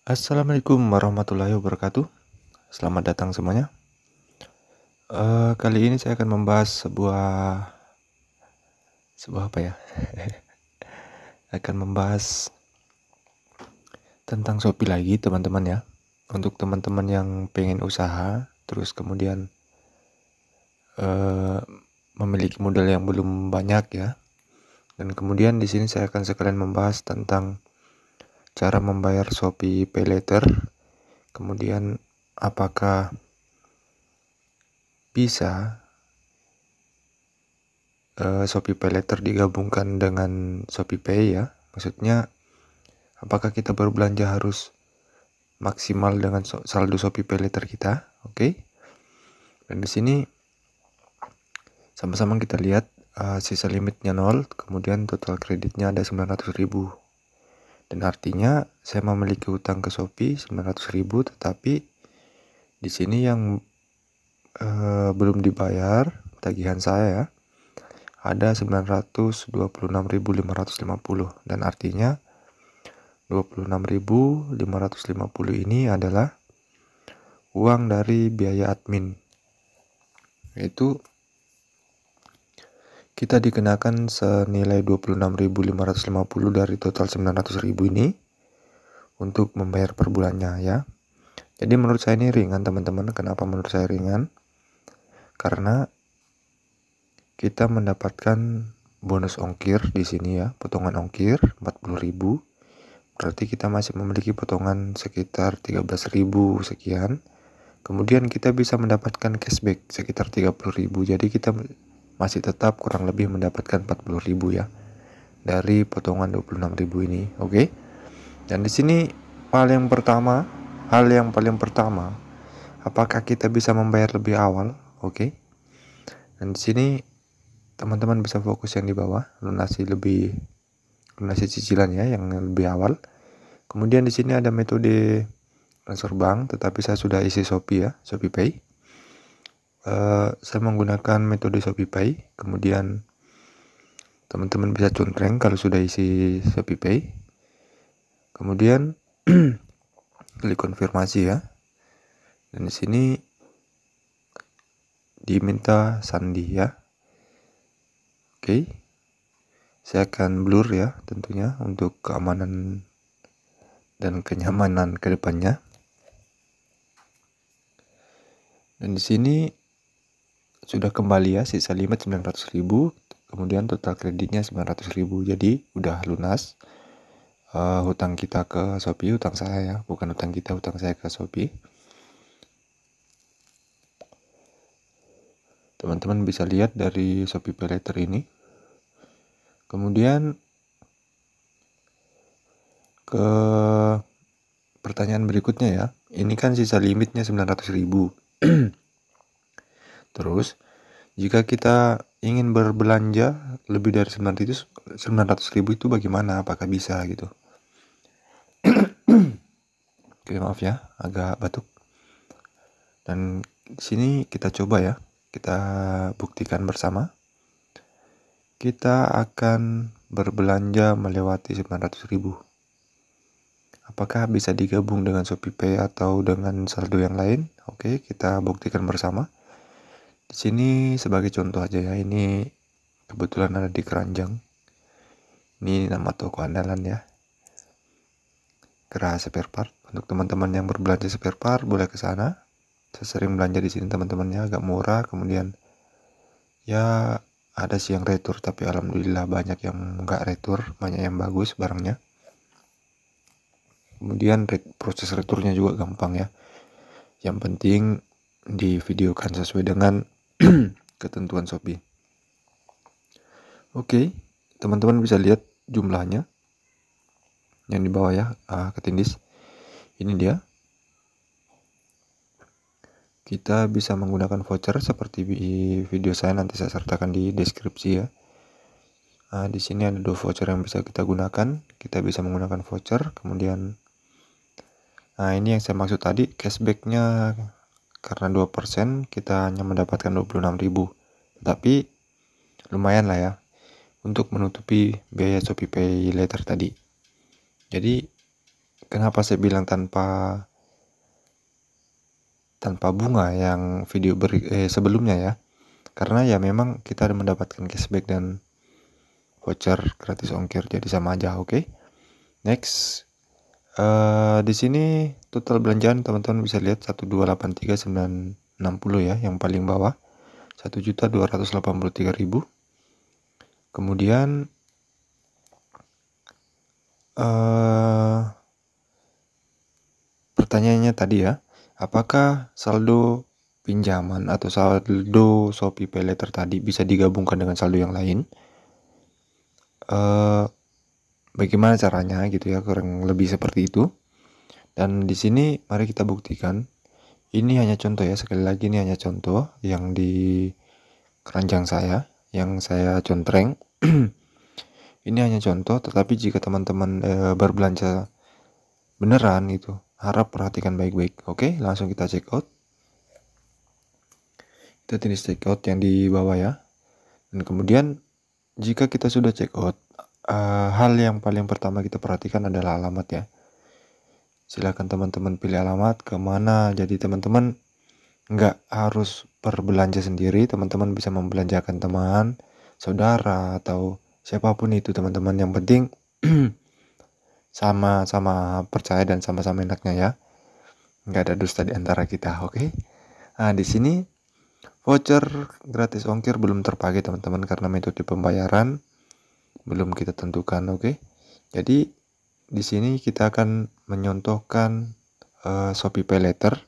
Assalamualaikum warahmatullahi wabarakatuh. Selamat datang semuanya. Kali ini saya akan membahas sebuah apa ya? Akan membahas tentang Shopee lagi, teman-teman ya. Untuk teman-teman yang pengen usaha, terus kemudian memiliki modal yang belum banyak ya. Dan kemudian di sini saya akan sekalian membahas tentang cara membayar Shopee PayLater. Kemudian apakah bisa Shopee PayLater digabungkan dengan Shopee Pay ya. Maksudnya apakah kita berbelanja harus maksimal dengan saldo Shopee PayLater kita? Oke. Dan di sini sama-sama kita lihat sisa limitnya 0, kemudian total kreditnya ada 900.000. Dan artinya saya memiliki utang ke Shopee 900.000, tetapi di sini yang belum dibayar tagihan saya ya, ada 926.550, dan artinya 26.550 ini adalah uang dari biaya admin, yaitu kita dikenakan senilai 26.550 dari total 900.000 ini untuk membayar per bulannya ya. Jadi menurut saya ini ringan teman-teman. Kenapa menurut saya ringan? Karena kita mendapatkan bonus ongkir di sini ya, potongan ongkir 40.000. Berarti kita masih memiliki potongan sekitar 13.000 sekian. Kemudian kita bisa mendapatkan cashback sekitar 30.000. Jadi kita masih tetap kurang lebih mendapatkan 40.000 ya dari potongan 26.000 ini. Oke. Dan di sini hal yang paling pertama, apakah kita bisa membayar lebih awal? Oke. Dan di sini teman-teman bisa fokus yang di bawah, lunasi cicilan ya yang lebih awal. Kemudian di sini ada metode transfer bank, tetapi saya sudah isi Shopee ya, Shopee Pay. Saya menggunakan metode Shopee Pay. Kemudian teman-teman bisa contreng kalau sudah isi Shopee Pay. Kemudian klik konfirmasi ya. Dan di sini diminta sandi ya. Oke. Saya akan blur ya tentunya untuk keamanan dan kenyamanan ke depannya. Dan di sini sudah kembali ya, sisa limit 900.000, kemudian total kreditnya 900.000. Jadi udah lunas hutang kita ke Shopee, hutang saya ya, bukan hutang kita, hutang saya ke Shopee. Teman-teman bisa lihat dari Shopee PayLater ini. Kemudian ke pertanyaan berikutnya ya. Ini kan sisa limitnya 900.000. Terus jika kita ingin berbelanja lebih dari 900.000 itu bagaimana? Apakah bisa gitu? Oke, maaf ya, agak batuk. Dan di sini kita coba ya, kita buktikan bersama. Kita akan berbelanja melewati 900.000. Apakah bisa digabung dengan Shopee Pay atau dengan saldo yang lain? Oke, kita buktikan bersama. Di sini sebagai contoh aja ya, ini kebetulan ada di Keranjang. Ini nama toko andalan ya, Kera Spare Part. Untuk teman-teman yang berbelanja spare part boleh ke sana. Saya sering belanja di sini teman-temannya, agak murah. Kemudian ya ada sih yang retur, tapi alhamdulillah banyak yang enggak retur, banyak yang bagus barangnya. Kemudian proses returnya juga gampang ya. Yang penting divideokan sesuai dengan ketentuan Shopee. Oke, teman-teman bisa lihat jumlahnya yang di bawah ya, ketindis. Ini dia. Kita bisa menggunakan voucher seperti video saya, nanti saya sertakan di deskripsi ya. Di sini ada 2 voucher yang bisa kita gunakan. Kita bisa menggunakan voucher. Kemudian ini yang saya maksud tadi, cashbacknya karena 2% kita hanya mendapatkan 26.000. Tapi lumayan lah ya untuk menutupi biaya Shopee PayLater tadi. Jadi Kenapa saya bilang tanpa bunga yang video sebelumnya ya? Karena ya memang kita mendapatkan cashback dan voucher gratis ongkir, jadi sama aja. Oke. Next, di sini total belanjaan teman-teman bisa lihat 1283960 ya, yang paling bawah 1.283.000. Kemudian pertanyaannya tadi ya, apakah saldo pinjaman atau saldo Shopee Paylater tadi bisa digabungkan dengan saldo yang lain? Bagaimana caranya gitu ya, kurang lebih seperti itu. Dan di sini mari kita buktikan. Ini hanya contoh ya, sekali lagi ini hanya contoh yang di keranjang saya, yang saya contreng. Ini hanya contoh, tetapi jika teman-teman berbelanja beneran itu, harap perhatikan baik-baik. Oke, langsung kita check out. Kita tulis check out yang di bawah ya. Dan kemudian jika kita sudah check out, hal yang paling pertama kita perhatikan adalah alamat ya. Silakan teman-teman pilih alamat kemana. Jadi teman-teman nggak harus berbelanja sendiri, teman-teman bisa membelanjakan teman, saudara, atau siapapun itu teman-teman. Yang penting sama-sama percaya dan sama-sama enaknya ya. Nggak ada dusta di antara kita, oke? Nah, di sini voucher gratis ongkir belum terpakai teman-teman karena metode pembayaran belum kita tentukan, oke? Jadi di sini kita akan menyontohkan Shopee Paylater.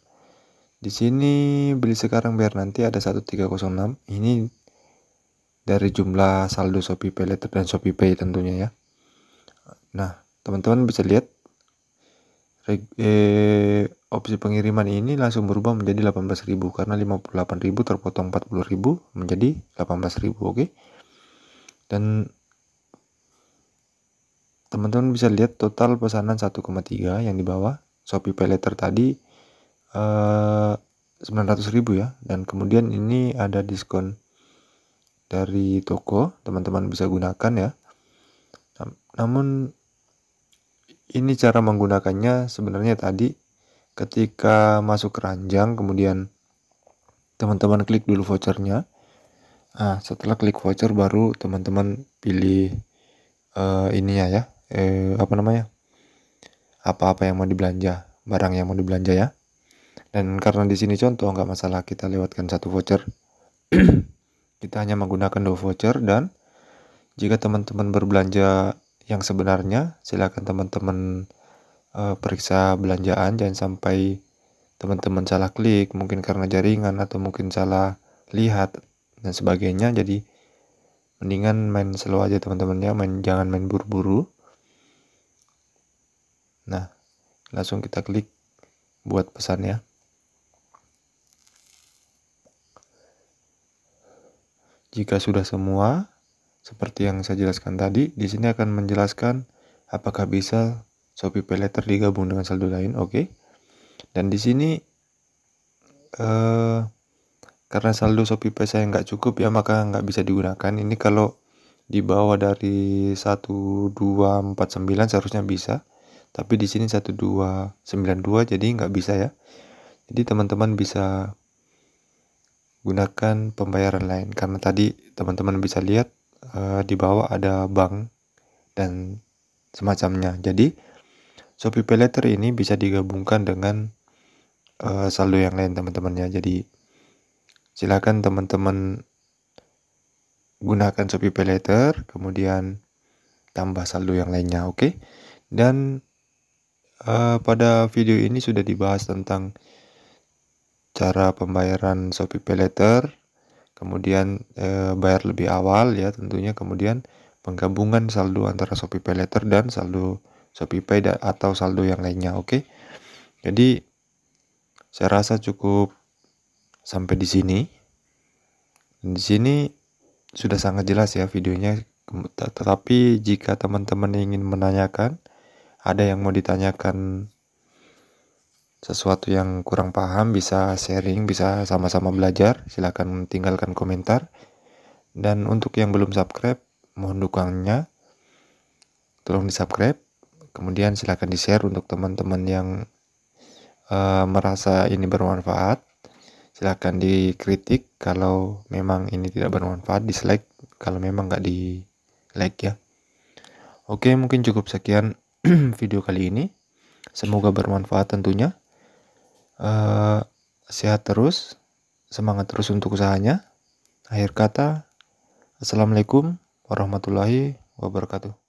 Di sini beli sekarang bayar nanti ada 1306. Ini dari jumlah saldo Shopee Paylater dan Shopee Pay tentunya ya. Nah, teman-teman bisa lihat opsi pengiriman ini langsung berubah menjadi 18.000 karena 58.000 terpotong 40.000 menjadi 18.000, oke? Dan teman-teman bisa lihat total pesanan 1,3 yang di bawah. Shopee Paylater tadi 900.000 ya, dan kemudian ini ada diskon dari toko, teman-teman bisa gunakan ya. Namun ini cara menggunakannya sebenarnya tadi ketika masuk keranjang, kemudian teman-teman klik dulu vouchernya. Nah, setelah klik voucher baru teman-teman pilih ininya ya, apa-apa yang mau dibelanja, barang yang mau dibelanja ya. Dan karena di sini contoh nggak masalah kita lewatkan satu voucher. Kita hanya menggunakan 2 voucher. Dan jika teman-teman berbelanja yang sebenarnya, silakan teman-teman periksa belanjaan, jangan sampai teman-teman salah klik, mungkin karena jaringan atau mungkin salah lihat dan sebagainya. Jadi mendingan main slow aja teman-teman ya, jangan main buru-buru. Nah, langsung kita klik buat pesan ya. Jika sudah semua seperti yang saya jelaskan tadi, di sini akan menjelaskan apakah bisa Shopee Paylater digabung dengan saldo lain, oke? Dan di sini karena saldo Shopee Pay saya nggak cukup ya, maka nggak bisa digunakan. Ini kalau di bawah dari 1249 seharusnya bisa, tapi di sini 1292 jadi nggak bisa ya. Jadi teman-teman bisa gunakan pembayaran lain, karena tadi teman-teman bisa lihat di bawah ada bank dan semacamnya. Jadi Shopee Paylater ini bisa digabungkan dengan saldo yang lain teman-teman ya. Jadi silakan teman-teman gunakan Shopee Paylater, kemudian tambah saldo yang lainnya, oke? Dan pada video ini sudah dibahas tentang cara pembayaran Shopee Paylater, kemudian bayar lebih awal ya tentunya, kemudian penggabungan saldo antara Shopee Paylater dan saldo Shopee Pay atau saldo yang lainnya, oke? Jadi saya rasa cukup sampai di sini. Dan di sini sudah sangat jelas ya videonya. Tetapi jika teman-teman ingin menanyakan, ada yang mau ditanyakan, sesuatu yang kurang paham, bisa sharing, bisa sama-sama belajar, silahkan tinggalkan komentar. Dan untuk yang belum subscribe, mohon dukungannya, tolong di subscribe, Kemudian silahkan di-share untuk teman-teman yang merasa ini bermanfaat. Silahkan dikritik kalau memang ini tidak bermanfaat, dislike kalau memang nggak di like ya. Oke, mungkin cukup sekian video kali ini. Semoga bermanfaat tentunya. Sehat terus, semangat terus untuk usahanya. Akhir kata, Assalamualaikum warahmatullahi wabarakatuh.